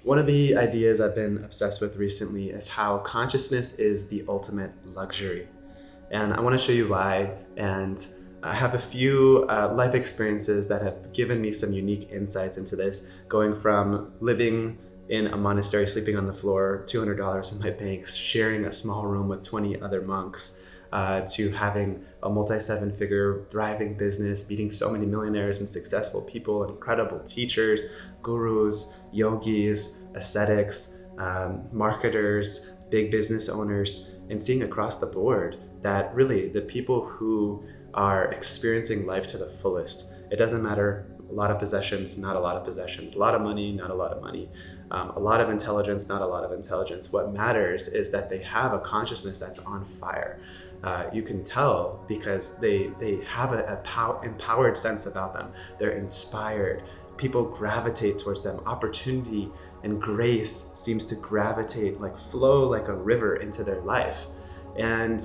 One of the ideas I've been obsessed with recently is how consciousness is the ultimate luxury. And I want to show you why. And I have a few life experiences that have given me some unique insights into this, going from living in a monastery, sleeping on the floor, $200 in my banks, sharing a small room with 20 other monks, to having a multi-seven-figure thriving business, meeting so many millionaires and successful people, incredible teachers, gurus, yogis, ascetics, marketers, big business owners, and seeing across the board that really the people who are experiencing life to the fullest, it doesn't matter a lot of possessions, not a lot of possessions, a lot of money, not a lot of money, a lot of intelligence, not a lot of intelligence. What matters is that they have a consciousness that's on fire. You can tell because they have empowered sense about them. They're inspired. People gravitate towards them. Opportunity and grace seems to gravitate, like flow like a river into their life. And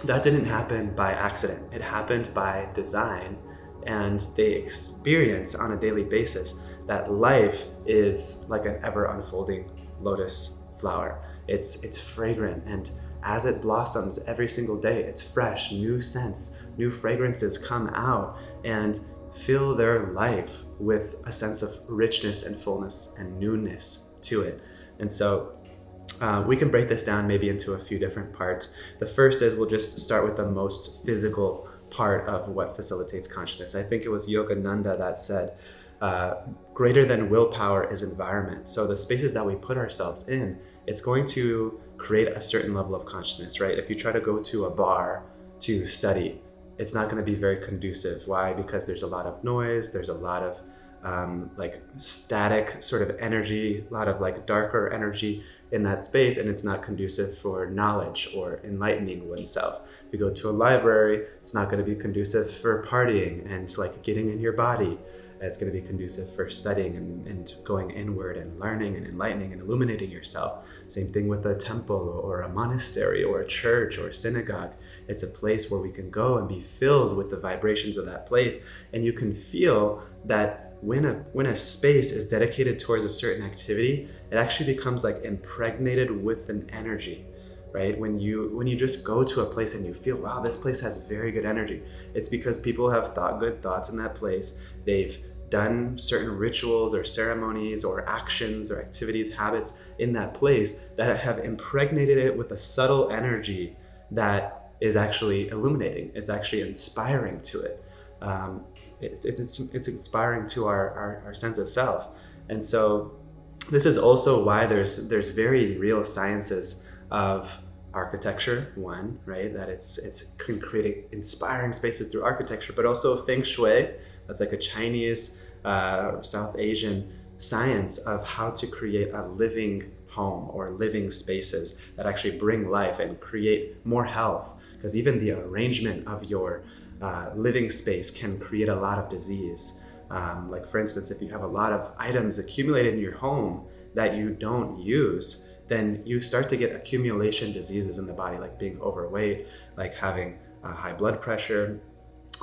that didn't happen by accident. It happened by design. And they experience on a daily basis that life is like an ever unfolding lotus flower. It's fragrant, and as it blossoms every single day, it's fresh, new scents, new fragrances come out and fill their life with a sense of richness and fullness and newness to it. And so we can break this down maybe into a few different parts. The first is we'll just start with the most physical part of what facilitates consciousness. I think it was Yogananda that said, greater than willpower is environment. So the spaces that we put ourselves in, it's going to create a certain level of consciousness, right? If you try to go to a bar to study, it's not going to be very conducive. Why? Because there's a lot of noise, there's a lot of like static sort of energy, a lot of like darker energy in that space, and it's not conducive for knowledge or enlightening oneself. If you go to a library, it's not going to be conducive for partying and like getting in your body. It's going to be conducive for studying and going inward and learning and enlightening and illuminating yourself. Same thing with a temple or a monastery or a church or a synagogue. It's a place where we can go and be filled with the vibrations of that place. And you can feel that when a space is dedicated towards a certain activity, it actually becomes like impregnated with an energy, right? When you just go to a place and you feel, wow, this place has very good energy, it's because people have thought good thoughts in that place. They've done certain rituals or ceremonies or actions or activities, habits in that place that have impregnated it with a subtle energy that is actually illuminating. It's actually inspiring to it. It's inspiring to our sense of self. And so this is also why there's very real sciences of architecture, one, right? That it's creating inspiring spaces through architecture, but also feng shui. That's like a Chinese, South Asian science of how to create a living home or living spaces that actually bring life and create more health. Because even the arrangement of your living space can create a lot of disease. Like for instance, if you have a lot of items accumulated in your home that you don't use, then you start to get accumulation diseases in the body, like being overweight, like having high blood pressure,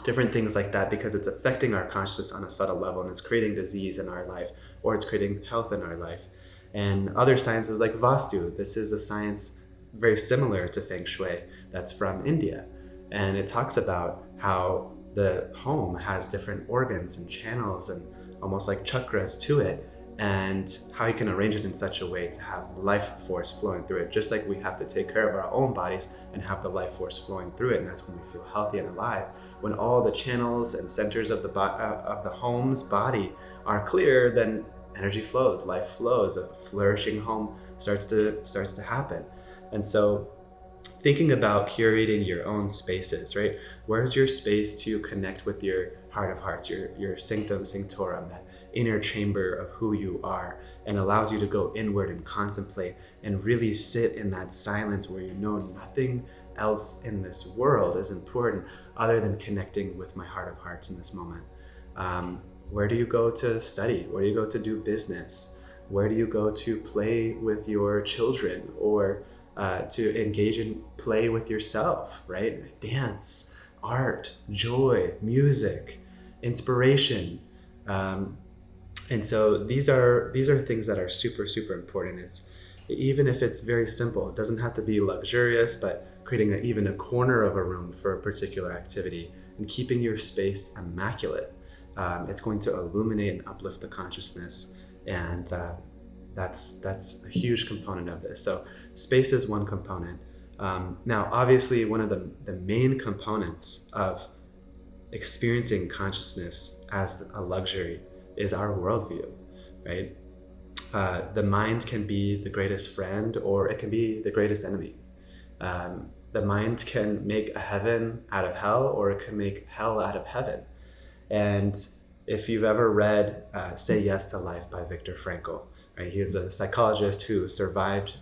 different things like that, because it's affecting our consciousness on a subtle level, and it's creating disease in our life, or it's creating health in our life. And other sciences like Vastu, this is a science very similar to Feng Shui that's from India. And it talks about how the home has different organs and channels and almost like chakras to it, and how you can arrange it in such a way to have life force flowing through it, just like we have to take care of our own bodies and have the life force flowing through it. And that's when we feel healthy and alive. When all the channels and centers of the home's body are clear, then energy flows, life flows, a flourishing home starts to happen. And so thinking about curating your own spaces, right? Where's your space to connect with your heart of hearts, your sanctum sanctorum, that inner chamber of who you are, and allows you to go inward and contemplate and really sit in that silence where you know nothing else in this world is important other than connecting with my heart of hearts in this moment. Where do you go to study? Where do you go to do business? Where do you go to play with your children, or to engage in play with yourself, right? Dance, art, joy, music, inspiration. And so these are things that are super, super important. It's even if it's very simple, it doesn't have to be luxurious, but creating even a corner of a room for a particular activity and keeping your space immaculate. It's going to illuminate and uplift the consciousness, and that's a huge component of this. So space is one component. Now, obviously, one of the main components of experiencing consciousness as a luxury is our worldview, right? The mind can be the greatest friend, or it can be the greatest enemy. The mind can make a heaven out of hell, or it can make hell out of heaven. And if you've ever read Say Yes to Life by Viktor Frankl, right? He was a psychologist who survived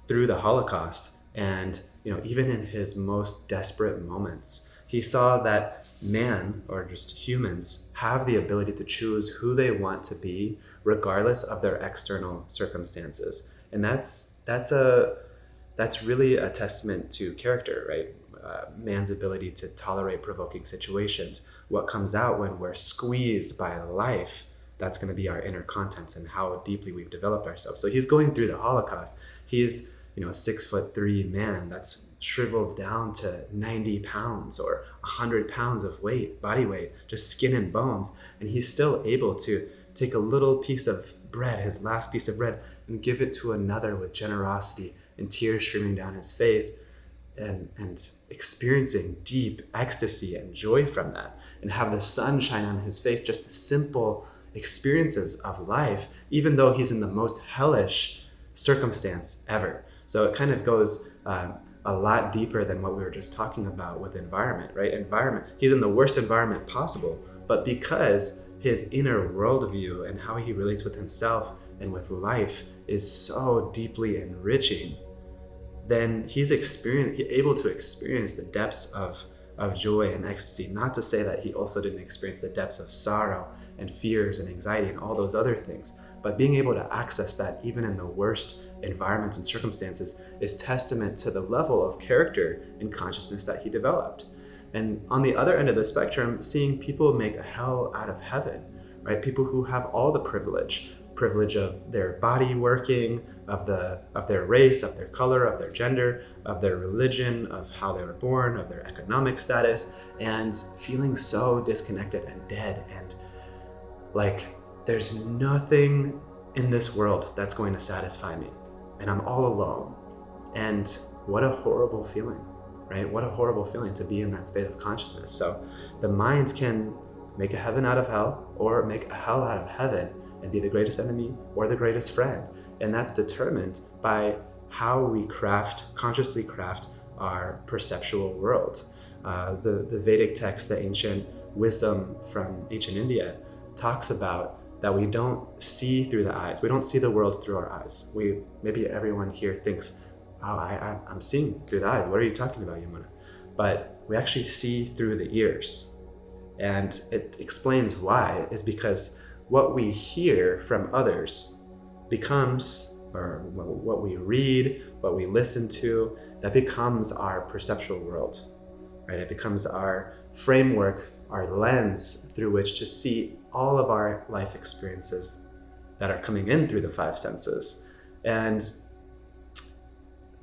through the Holocaust. And even in his most desperate moments, he saw that man, or just humans, have the ability to choose who they want to be regardless of their external circumstances. And that's really a testament to character, right? Man's ability to tolerate provoking situations. What comes out when we're squeezed by life, that's going to be our inner contents and how deeply we've developed ourselves. So he's going through the Holocaust. He's a 6'3" man that's shriveled down to 90 pounds or 100 pounds of body weight, just skin and bones. And he's still able to take a little piece of bread, his last piece of bread, and give it to another with generosity and tears streaming down his face, and experiencing deep ecstasy and joy from that, and have the sun shine on his face, just the simple experiences of life, even though he's in the most hellish circumstance ever. So it kind of goes a lot deeper than what we were just talking about with environment, right? Environment, he's in the worst environment possible, but because his inner worldview and how he relates with himself and with life is so deeply enriching, then he's able to experience the depths of joy and ecstasy. Not to say that he also didn't experience the depths of sorrow and fears and anxiety and all those other things, but being able to access that even in the worst environments and circumstances is testament to the level of character and consciousness that he developed. And on the other end of the spectrum, seeing people make a hell out of heaven, right? People who have all the privilege of their body working, of their race, of their color, of their gender, of their religion, of how they were born, of their economic status, and feeling so disconnected and dead, and like there's nothing in this world that's going to satisfy me, and I'm all alone. And what a horrible feeling, right? What a horrible feeling to be in that state of consciousness. So the mind can make a heaven out of hell, or make a hell out of heaven, and be the greatest enemy or the greatest friend. And that's determined by how we consciously craft our perceptual world. The Vedic text, the ancient wisdom from ancient India, talks about that we don't see through the eyes. We don't see the world through our eyes. Maybe everyone here thinks, oh, I'm seeing through the eyes. What are you talking about, Yamuna? But we actually see through the ears. And it explains why, is because what we hear from others becomes, or what we read, what we listen to, that becomes our perceptual world, right? It becomes our framework, our lens through which to see all of our life experiences that are coming in through the five senses. And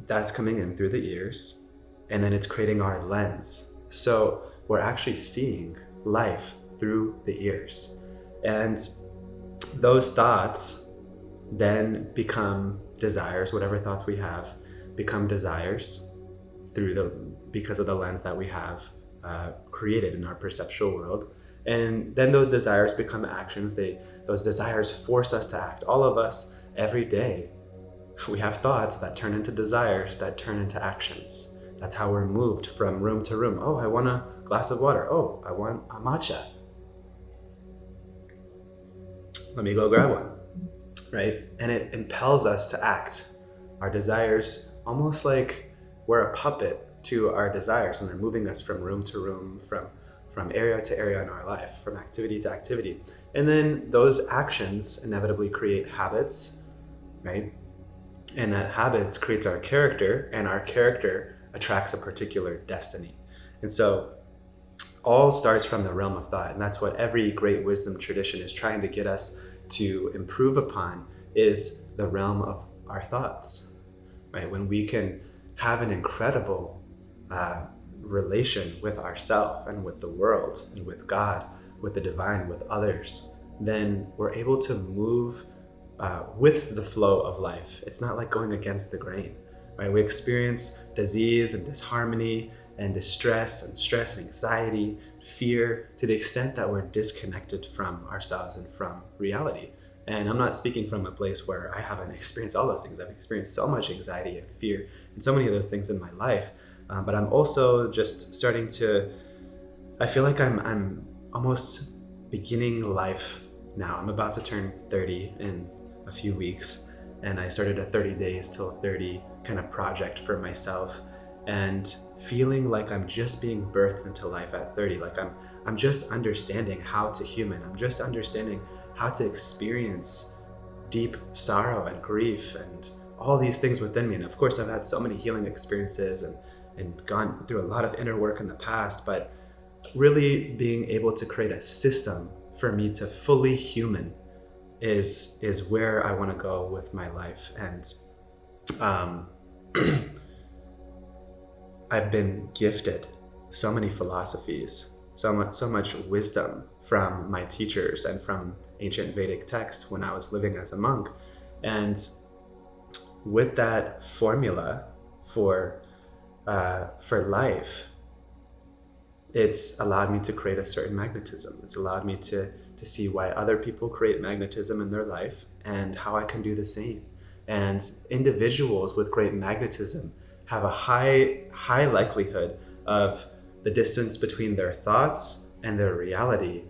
that's coming in through the ears, and then it's creating our lens. So we're actually seeing life through the ears. And those thoughts then become desires. Whatever thoughts we have become desires because of the lens that we have created in our perceptual world. And then those desires become actions. Those desires force us to act. All of us, every day, we have thoughts that turn into desires, that turn into actions. That's how we're moved from room to room. Oh, I want a glass of water. Oh, I want a matcha. Let me go grab one, right? And it impels us to act. Our desires, almost like we're a puppet to our desires, and they're moving us from room to room, from area to area in our life, from activity to activity. And then those actions inevitably create habits, right? And that habits creates our character, and our character attracts a particular destiny. And so all starts from the realm of thought, and that's what every great wisdom tradition is trying to get us to improve upon is the realm of our thoughts, right? When we can have an incredible relation with ourself and with the world and with God, with the divine, with others, then we're able to move with the flow of life. It's not like going against the grain, right? We experience disease and disharmony and distress and stress and anxiety, fear, to the extent that we're disconnected from ourselves and from reality. And I'm not speaking from a place where I haven't experienced all those things. I've experienced so much anxiety and fear and so many of those things in my life. But I'm also just starting to, I feel like I'm almost beginning life now. I'm about to turn 30 in a few weeks, and I started a 30 days till 30 kind of project for myself, and feeling like I'm just being birthed into life at 30. Like I'm just understanding how to human. I'm just understanding how to experience deep sorrow and grief and all these things within me. And of course, I've had so many healing experiences and gone through a lot of inner work in the past, but really being able to create a system for me to fully human is where I want to go with my life. And I've been gifted so many philosophies, so much wisdom from my teachers and from ancient Vedic texts when I was living as a monk. And with that formula for life, it's allowed me to create a certain magnetism. It's allowed me to see why other people create magnetism in their life and how I can do the same. And individuals with great magnetism have a high likelihood of the distance between their thoughts and their reality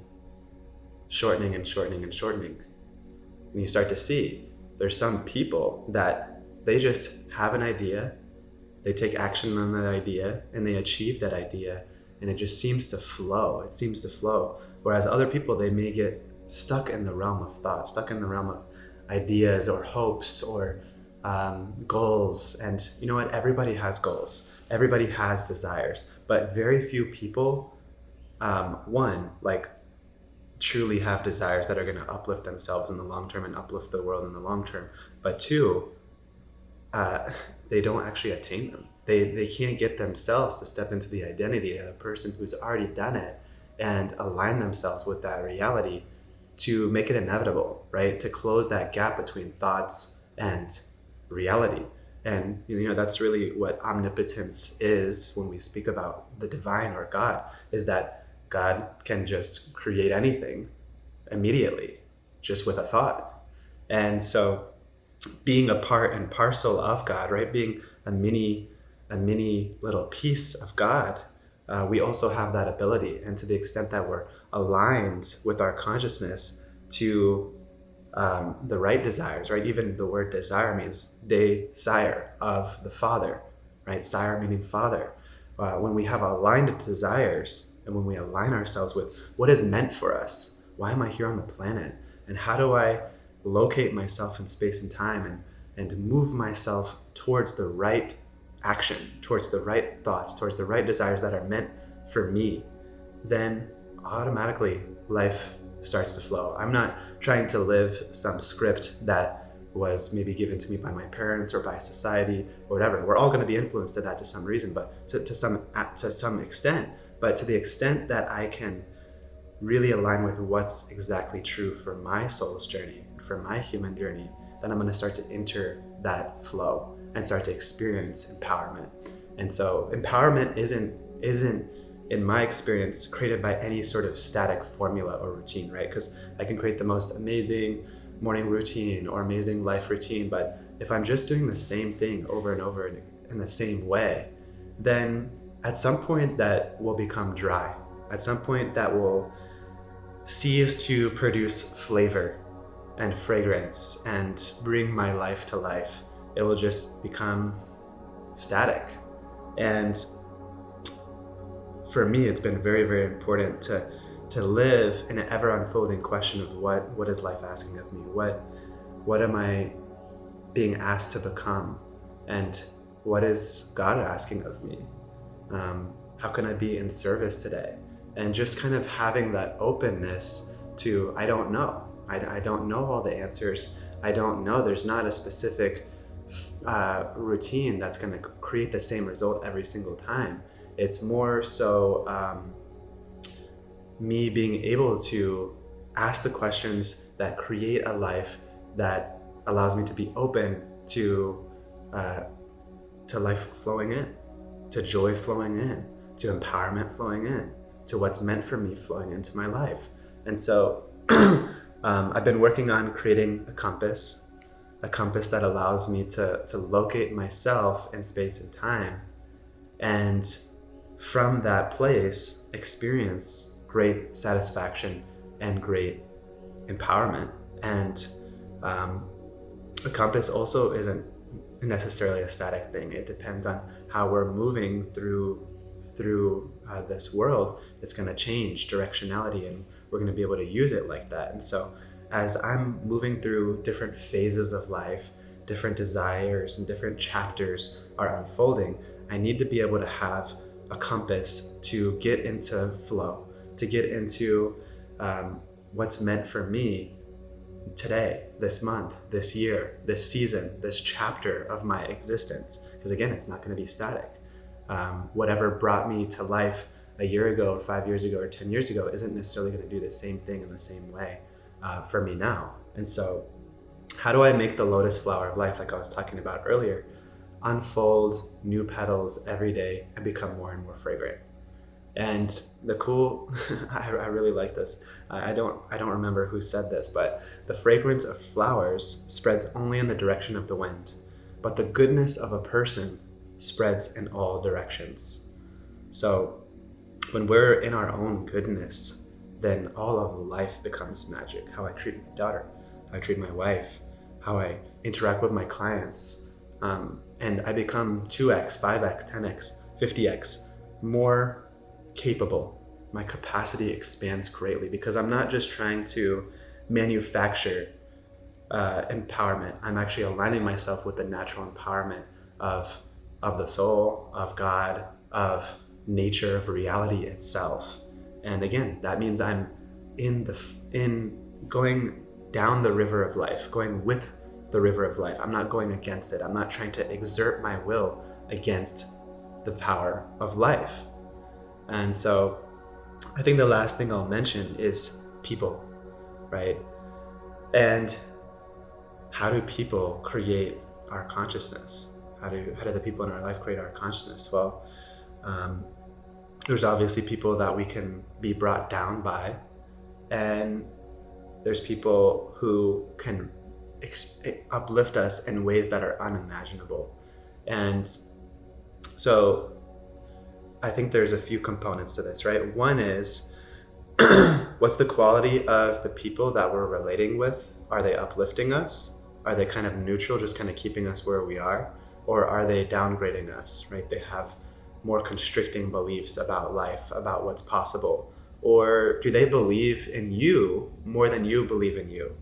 shortening and shortening and shortening. And you start to see there's some people that they just have an idea, they take action on that idea, and they achieve that idea, and it just seems to flow. It seems to flow. Whereas other people, they may get stuck in the realm of thought, stuck in the realm of ideas or hopes or goals. And you know what? Everybody has goals. Everybody has desires. But very few people, truly have desires that are going to uplift themselves in the long term and uplift the world in the long term. But two, they don't actually attain them. They can't get themselves to step into the identity of a person who's already done it and align themselves with that reality to make it inevitable, right? To close that gap between thoughts and reality. And that's really what omnipotence is when we speak about the divine or God, is that God can just create anything immediately, just with a thought. And so being a part and parcel of God, right? Being a mini little piece of God, we also have that ability. And to the extent that we're aligned with our consciousness to the right desires, right? Even the word desire means desire of the Father, right? Sire meaning Father. When we have aligned desires and when we align ourselves with what is meant for us, why am I here on the planet? And how do I locate myself in space and time and move myself towards the right action, towards the right thoughts, towards the right desires that are meant for me, then automatically life starts to flow. I'm not trying to live some script that was maybe given to me by my parents or by society or whatever. We're all going to be influenced to that to some reason, but to some extent. But to the extent that I can really align with what's exactly true for my soul's journey, for my human journey, then I'm going to start to enter that flow and start to experience empowerment. And so empowerment isn't in my experience created by any sort of static formula or routine, right? Because I can create the most amazing morning routine or amazing life routine, but if I'm just doing the same thing over and over in the same way, then at some point that will become dry. At some point that will cease to produce flavor and fragrance and bring my life to life. It will just become static. And for me, it's been very, very important to live in an ever unfolding question of what is life asking of me? What am I being asked to become? And what is God asking of me? How can I be in service today? And just kind of having that openness to, I don't know. I don't know all the answers. I don't know. There's not a specific routine that's going to create the same result every single time. It's more so me being able to ask the questions that create a life that allows me to be open to life flowing in, to joy flowing in, to empowerment flowing in, to what's meant for me flowing into my life. And so I've been working on creating a compass that allows me to locate myself in space and time, and from that place experience great satisfaction and great empowerment. And a compass also isn't necessarily a static thing. It depends on how we're moving through this world. It's going to change directionality, and we're going to be able to use it like that. And so as I'm moving through different phases of life, different desires and different chapters are unfolding, I need to be able to have a compass to get into flow, to get into what's meant for me today, this month, this year, this season, this chapter of my existence. Because again, it's not going to be static. Whatever brought me to life a year ago or 5 years ago or 10 years ago isn't necessarily going to do the same thing in the same way for me now. And so how do I make the lotus flower of life, like I was talking about earlier, unfold new petals every day and become more and more fragrant? And the cool, I really like this. I don't remember who said this, but the fragrance of flowers spreads only in the direction of the wind, but the goodness of a person spreads in all directions. So when we're in our own goodness, then all of life becomes magic. How I treat my daughter, how I treat my wife, how I interact with my clients. And I become 2x, 5x, 10x, 50x more capable. My capacity expands greatly because I'm not just trying to manufacture empowerment. I'm actually aligning myself with the natural empowerment of the soul, of God, of nature, of reality itself. And again, that means I'm in going down the river of life, going with the river of life. I'm not going against it. I'm not trying to exert my will against the power of life. And so I think the last thing I'll mention is people, right? And how do people create our consciousness? How do the people in our life create our consciousness? Well, there's obviously people that we can be brought down by, and there's people who can uplift us in ways that are unimaginable. And so I think there's a few components to this, right? One is what's the quality of the people that we're relating with? Are they uplifting us? Are they kind of neutral, just kind of keeping us where we are? Or are they downgrading us, right? They have more constricting beliefs about life, about what's possible. Or do they believe in you more than you believe in you?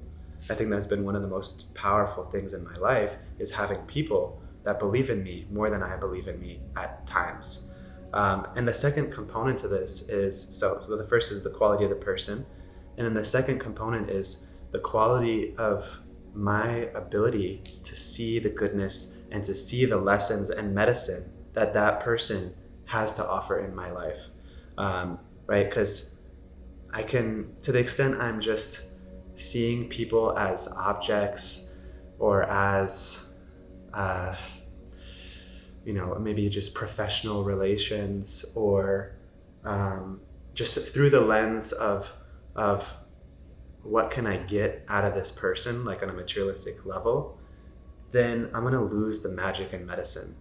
I think that's been one of the most powerful things in my life, is having people that believe in me more than I believe in me at times. And the second component to this is, so the first is the quality of the person. And then the second component is the quality of my ability to see the goodness and to see the lessons and medicine that person has to offer in my life, right? Because I can, to the extent I'm just seeing people as objects or as, maybe just professional relations, or just through the lens of what can I get out of this person, like on a materialistic level, then I'm going to lose the magic and medicine.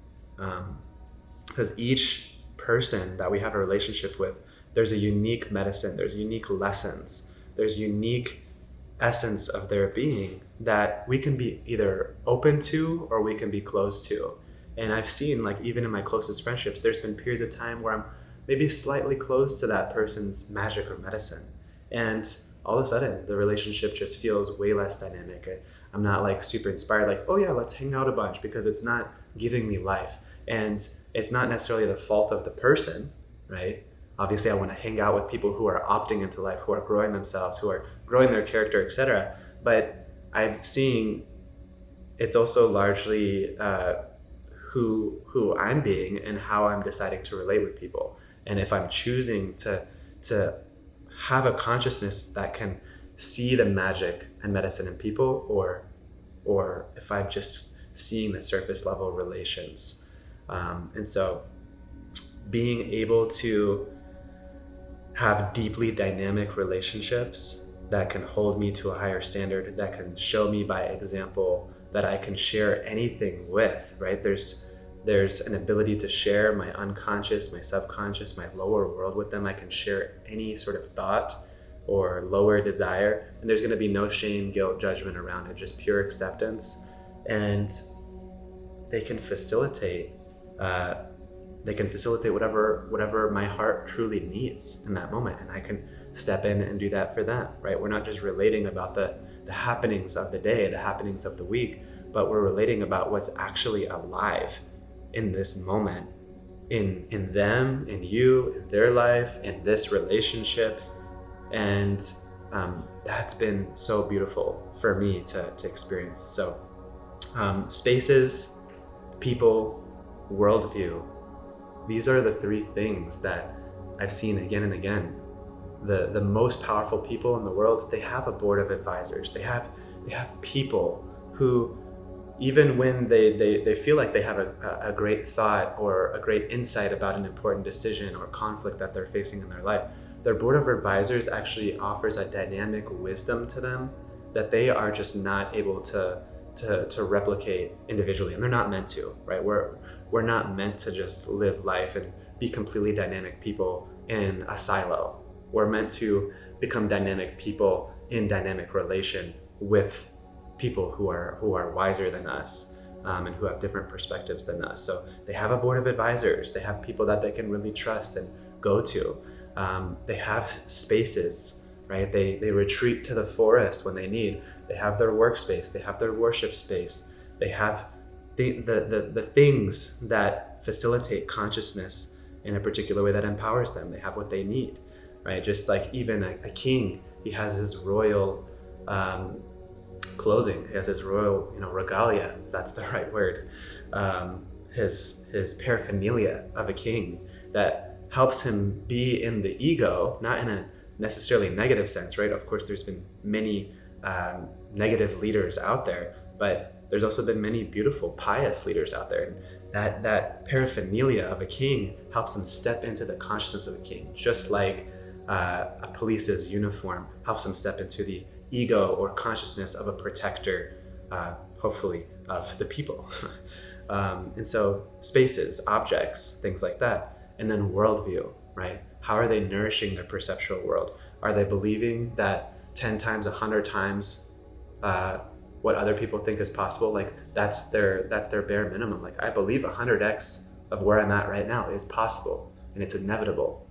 Because each person that we have a relationship with, there's a unique medicine, there's unique lessons, there's unique essence of their being that we can be either open to or we can be closed to. And I've seen, like, even in my closest friendships, there's been periods of time where I'm maybe slightly close to that person's magic or medicine. And all of a sudden, the relationship just feels way less dynamic. I'm not like super inspired, like, oh yeah, let's hang out a bunch, because it's not giving me life. And it's not necessarily the fault of the person, right? Obviously, I want to hang out with people who are opting into life, who are growing themselves, who are growing their character, etc. But I'm seeing it's also largely who I'm being and how I'm deciding to relate with people. And if I'm choosing to have a consciousness that can see the magic and medicine in people, or if I'm just seeing the surface level relations. And so being able to have deeply dynamic relationships that can hold me to a higher standard, that can show me by example, that I can share anything with, right? There's an ability to share my unconscious, my subconscious, my lower world with them. I can share any sort of thought or lower desire, and there's going to be no shame, guilt, judgment around it, just pure acceptance. And they can facilitate whatever my heart truly needs in that moment, and I can step in and do that for them, right? We're not just relating about the happenings of the day, the happenings of the week, but we're relating about what's actually alive in this moment, in them, in you, in their life, in this relationship. And that's been so beautiful for me to experience. So spaces, people, worldview, these are the three things that I've seen again and again. The most powerful people in the world, they have a board of advisors. They have people who, even when they feel like they have a great thought or a great insight about an important decision or conflict that they're facing in their life, their board of advisors actually offers a dynamic wisdom to them that they are just not able to replicate individually, and they're not meant to, right? We're not meant to just live life and be completely dynamic people in a silo. We're meant to become dynamic people in dynamic relation with people who are wiser than us, and who have different perspectives than us. So they have a board of advisors. They have people that they can really trust and go to. They have spaces, right? They retreat to the forest when they need. They have their workspace. They have their worship space. They have the things that facilitate consciousness in a particular way that empowers them. They have what they need, right? Just like even a king, he has his royal clothing. He has his royal, regalia, if that's the right word. His paraphernalia of a king that helps him be in the ego, not in a necessarily negative sense, right? Of course, there's been many negative leaders out there, but there's also been many beautiful, pious leaders out there. And that paraphernalia of a king helps him step into the consciousness of a king, just like a police's uniform helps him step into the ego or consciousness of a protector, hopefully, of the people. And so spaces, objects, things like that. And then worldview, right? How are they nourishing their perceptual world? Are they believing that 10 times, 100 times what other people think is possible? Like that's their bare minimum. Like I believe 100x of where I'm at right now is possible and it's inevitable.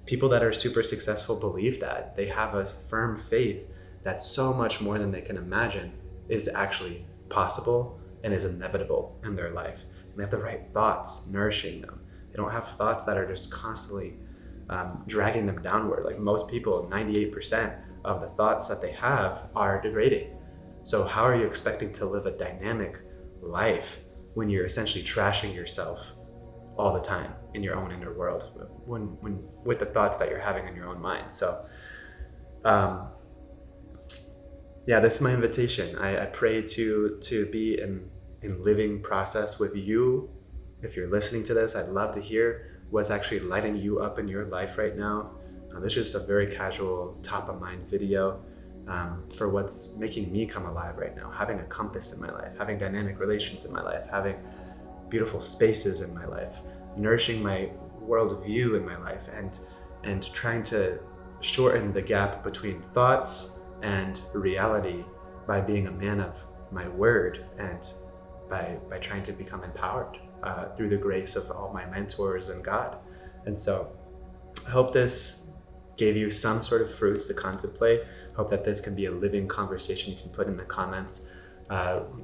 People that are super successful believe that. They have a firm faith that so much more than they can imagine is actually possible and is inevitable in their life. And they have the right thoughts nourishing them. They don't have thoughts that are just constantly dragging them downward. Like most people, 98% of the thoughts that they have are degrading. So how are you expecting to live a dynamic life when you're essentially trashing yourself all the time in your own inner world, when with the thoughts that you're having in your own mind? So this is my invitation. I pray to be in living process with you. If you're listening to this, I'd love to hear what's actually lighting you up in your life right now. This is just a very casual, top of mind video for what's making me come alive right now. Having a compass in my life, having dynamic relations in my life, having beautiful spaces in my life, nourishing my worldview in my life, and trying to shorten the gap between thoughts and reality by being a man of my word and by trying to become empowered through the grace of all my mentors and God. And so I hope this gave you some sort of fruits to contemplate. I hope that this can be a living conversation. You can put in the comments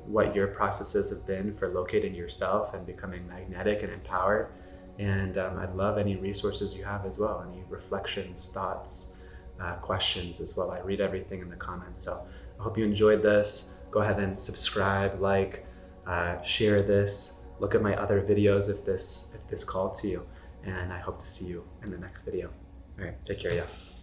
what your processes have been for locating yourself and becoming magnetic and empowered. And I'd love any resources you have as well, any reflections, thoughts, questions as well. I read everything in the comments. So I hope you enjoyed this. Go ahead and subscribe, like, share this. Look at my other videos if this called to you. And I hope to see you in the next video. All right, take care, y'all.